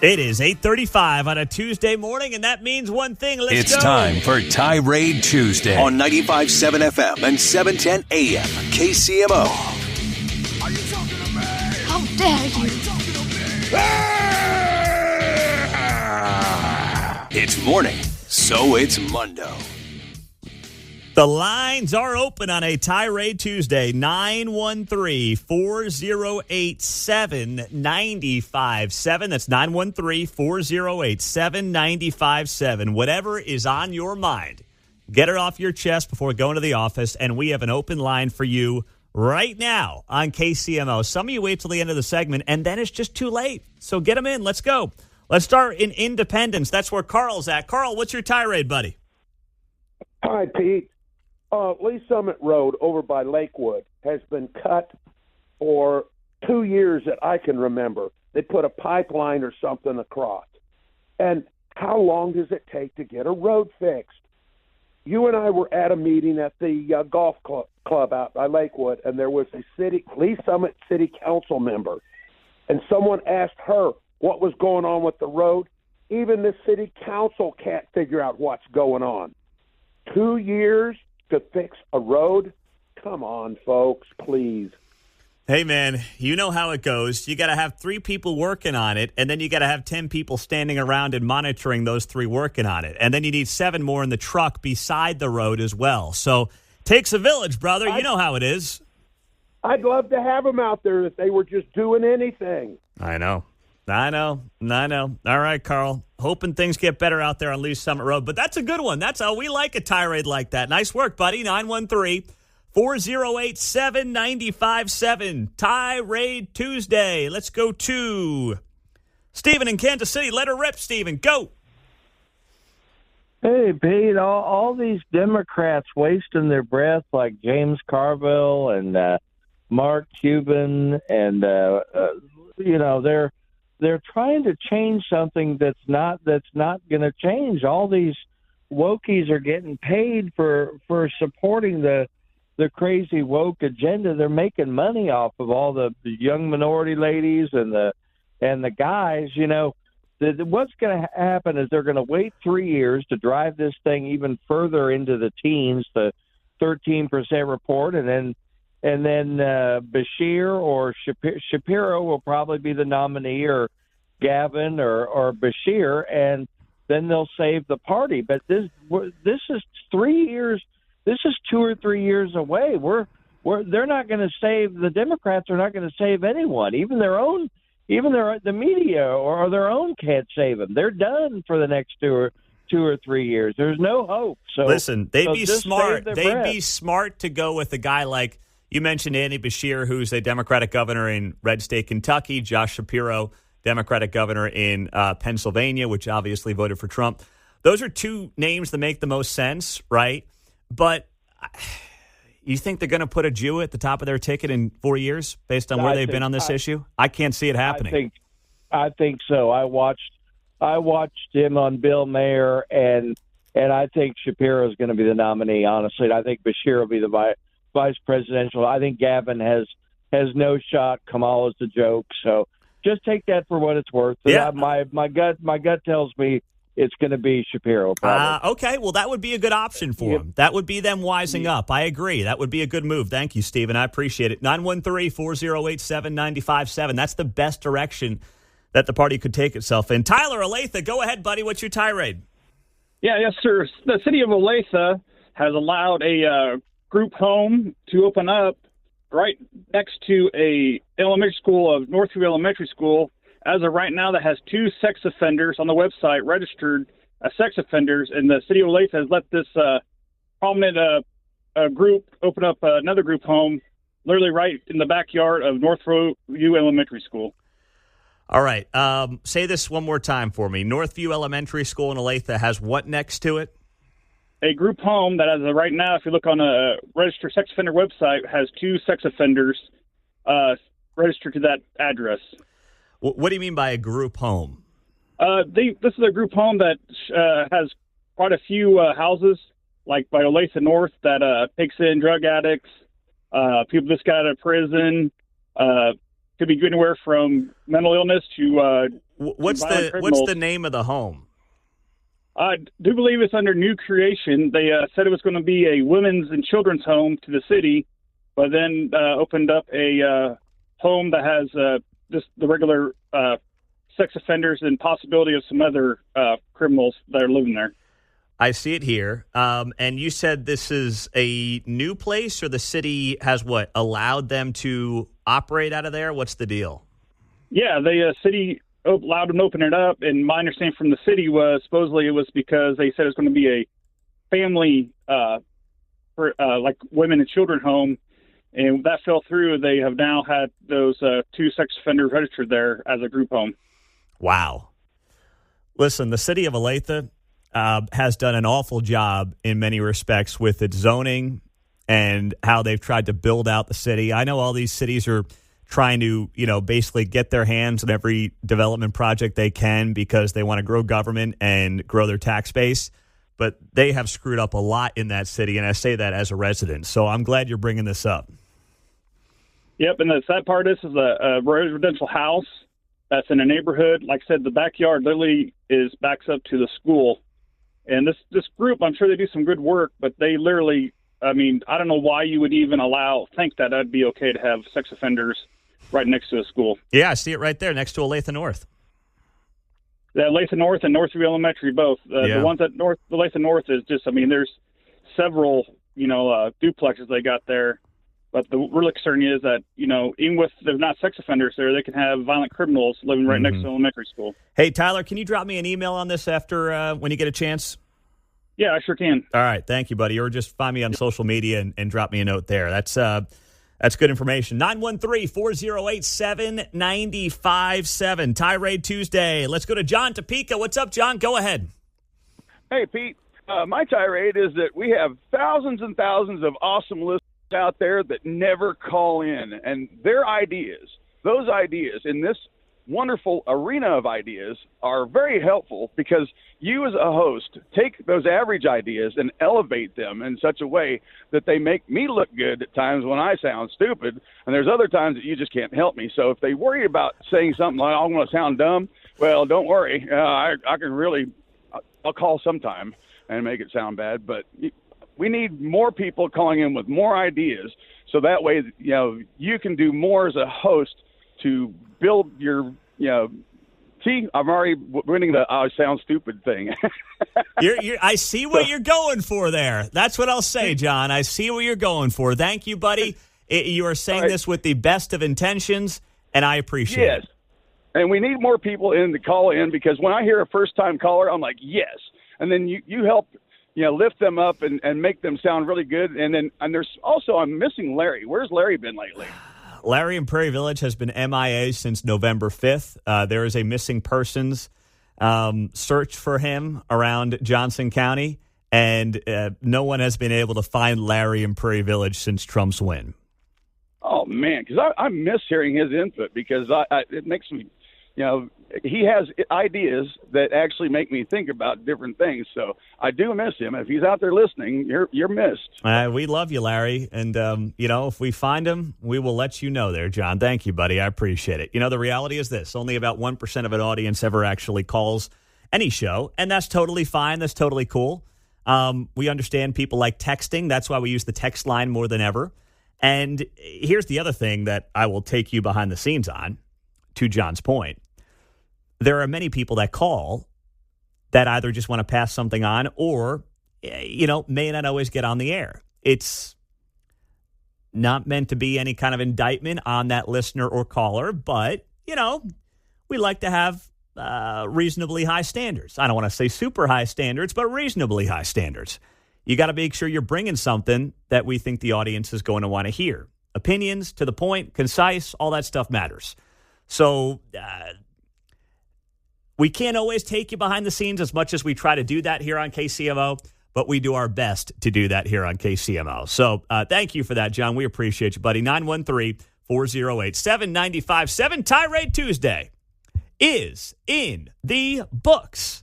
It is 8:35 on a Tuesday morning, and that means one thing. It's time for Tirade Tuesday on 95.7 FM and 710 AM KCMO. Are you talking to me? How dare you? It's morning, so it's Mundo. The lines are open on a Tirade Tuesday, 913-408-7957. That's 913-408-7957. Whatever is on your mind, get it off your chest before going to the office, and we have an open line for you right now on KCMO. Some of you wait till the end of the segment, and then it's just too late. So get them in. Let's go. Let's start in Independence. That's where Carl's at. Carl, what's your tirade, buddy? Hi, Pete. Lee Summit Road over by Lakewood has been cut for 2 years that I can remember. They put a pipeline or something across. And how long does it take to get a road fixed? You and I were at a meeting at the golf club out by Lakewood, and there was a Lee Summit City Council member. And someone asked her what was going on with the road. Even the city council can't figure out what's going on. 2 years to fix a road? Come on, folks, please. Hey, man, you know how it goes. You got to have 3 people working on it, and then you got to have 10 people standing around and monitoring those 3 working on it. And then you need 7 more in the truck beside the road as well. So takes a village, brother. You know how it is. I'd love to have them out there if they were just doing anything. I know. All right, Carl. Hoping things get better out there on Lee Summit Road. But that's a good one. That's how we like a tirade like that. Nice work, buddy. 913-408-7957. Tirade Tuesday. Let's go to Stephen in Kansas City. Let her rip, Stephen. Go. Hey, Pete, all these Democrats wasting their breath like James Carville and Mark Cuban and, they're trying to change something that's not going to change. All these wokies are getting paid for supporting the crazy woke agenda. They're making money off of all the young minority ladies and the guys. You know, what's going to happen is they're going to wait 3 years to drive this thing even further into the teens, the 13% report, and then Bashir or Shapiro will probably be the nominee, or Gavin or Bashir, and then they'll save the party. But this is 3 years. This is 2 or 3 years away. They're not going to save, the Democrats are not going to save anyone. Even the media or their own can't save them. They're done for the next 2 or 3 years. There's no hope. So listen, they'd be smart. They'd breath. be smart to go with a guy like, you mentioned Andy Bashir, who's a Democratic governor in Red State, Kentucky. Josh Shapiro, Democratic governor in Pennsylvania, which obviously voted for Trump. Those are 2 names that make the most sense, right? But you think they're going to put a Jew at the top of their ticket in 4 years based on where they've been on this issue? I can't see it happening. I think so. I watched him on Bill Mayer, and I think Shapiro is going to be the nominee, honestly. I think Bashir will be the vice presidential. I think Gavin has no shot. Kamala's a joke. So just take that for what it's worth. Yeah. My gut tells me it's going to be Shapiro. Okay. Well, that would be a good option for him. That would be them wising up. I agree. That would be a good move. Thank you, Stephen. I appreciate it. 913-408-7957. That's the best direction that the party could take itself in. Tyler Olathe, go ahead, buddy. What's your tirade? Yes, sir. The city of Olathe has allowed a group home to open up right next to a elementary school of Northview Elementary School. As of right now, that has 2 sex offenders on the website registered as sex offenders, and the city of Olathe has let this prominent group open up another group home literally right in the backyard of Northview Elementary School. All right. Say this one more time for me. Northview Elementary School in Olathe has what next to it? A group home that, as of right now, if you look on a registered sex offender website, has 2 sex offenders registered to that address. What do you mean by a group home? This is a group home that has quite a few houses, like by Olathe North, that takes in drug addicts, people just got out of prison, could be anywhere from mental illness to what's violent the name of the home? I do believe it's under new creation. They said it was going to be a women's and children's home to the city, but then opened up a home that has just the regular sex offenders and possibility of some other criminals that are living there. I see it here. And you said this is a new place, or the city has allowed them to operate out of there? What's the deal? Yeah, the city allowed them to open it up, and my understanding from the city was supposedly it was because they said it was going to be a family, for like women and children home, and that fell through. They have now had those 2 sex offenders registered there as a group home. Wow. Listen, the city of Olathe has done an awful job in many respects with its zoning and how they've tried to build out the city. I know all these cities are trying to, basically get their hands on every development project they can because they want to grow government and grow their tax base. But they have screwed up a lot in that city, and I say that as a resident. So I'm glad you're bringing this up. Yep, and the sad part is a residential house that's in a neighborhood. Like I said, the backyard literally backs up to the school. And this group, I'm sure they do some good work, but they literally, I don't know why you would even think that that'd be okay to have sex offenders right next to a school. Yeah, I see it right there next to Olathe North. Yeah, Olathe North and Northview Elementary, both. The ones at Olathe North is just, there's several, duplexes they got there. But the real concern is that, even with there's not sex offenders there, they can have violent criminals living right next to elementary school. Hey, Tyler, can you drop me an email on this after when you get a chance? Yeah, I sure can. All right. Thank you, buddy. Or just find me on social media and drop me a note there. That's good information. 913-408-7957. Tirade Tuesday. Let's go to John Topeka. What's up, John? Go ahead. Hey, Pete. My tirade is that we have thousands and thousands of awesome listeners out there that never call in, and their ideas, those ideas in this wonderful arena of ideas are very helpful because you as a host take those average ideas and elevate them in such a way that they make me look good at times when I sound stupid, and there's other times that you just can't help me. So if they worry about saying something like, I want to sound dumb, well, don't worry. I can really, I'll call sometime and make it sound bad, but we need more people calling in with more ideas, so that way, you can do more as a host to build your, see, I'm already winning the I sound stupid thing. I see what you're going for there. That's what I'll say, John. I see what you're going for. Thank you, buddy. You are saying this with the best of intentions, and I appreciate it. Yes, and we need more people in to call in, because when I hear a first-time caller, I'm like, yes, and then you help lift them up and make them sound really good. And there's also, I'm missing Larry. Where's Larry been lately? Larry in Prairie Village has been MIA since November 5th. There is a missing persons search for him around Johnson County, and no one has been able to find Larry in Prairie Village since Trump's win. Oh, man, because I miss hearing his input, because it makes me, he has ideas that actually make me think about different things. So I do miss him. If he's out there listening, you're missed. We love you, Larry. And, if we find him, we will let you know there, John. Thank you, buddy. I appreciate it. The reality is this. Only about 1% of an audience ever actually calls any show, and that's totally fine. That's totally cool. We understand people like texting. That's why we use the text line more than ever. And here's the other thing that I will take you behind the scenes on, to John's point. There are many people that call that either just want to pass something on or, may not always get on the air. It's not meant to be any kind of indictment on that listener or caller, but, we like to have reasonably high standards. I don't want to say super high standards, but reasonably high standards. You got to make sure you're bringing something that we think the audience is going to want to hear. Opinions, to the point, concise, all that stuff matters. So we can't always take you behind the scenes as much as we try to do that here on KCMO, but we do our best to do that here on KCMO. So thank you for that, John. We appreciate you, buddy. 913-408-7957. Tirade Tuesday is in the books.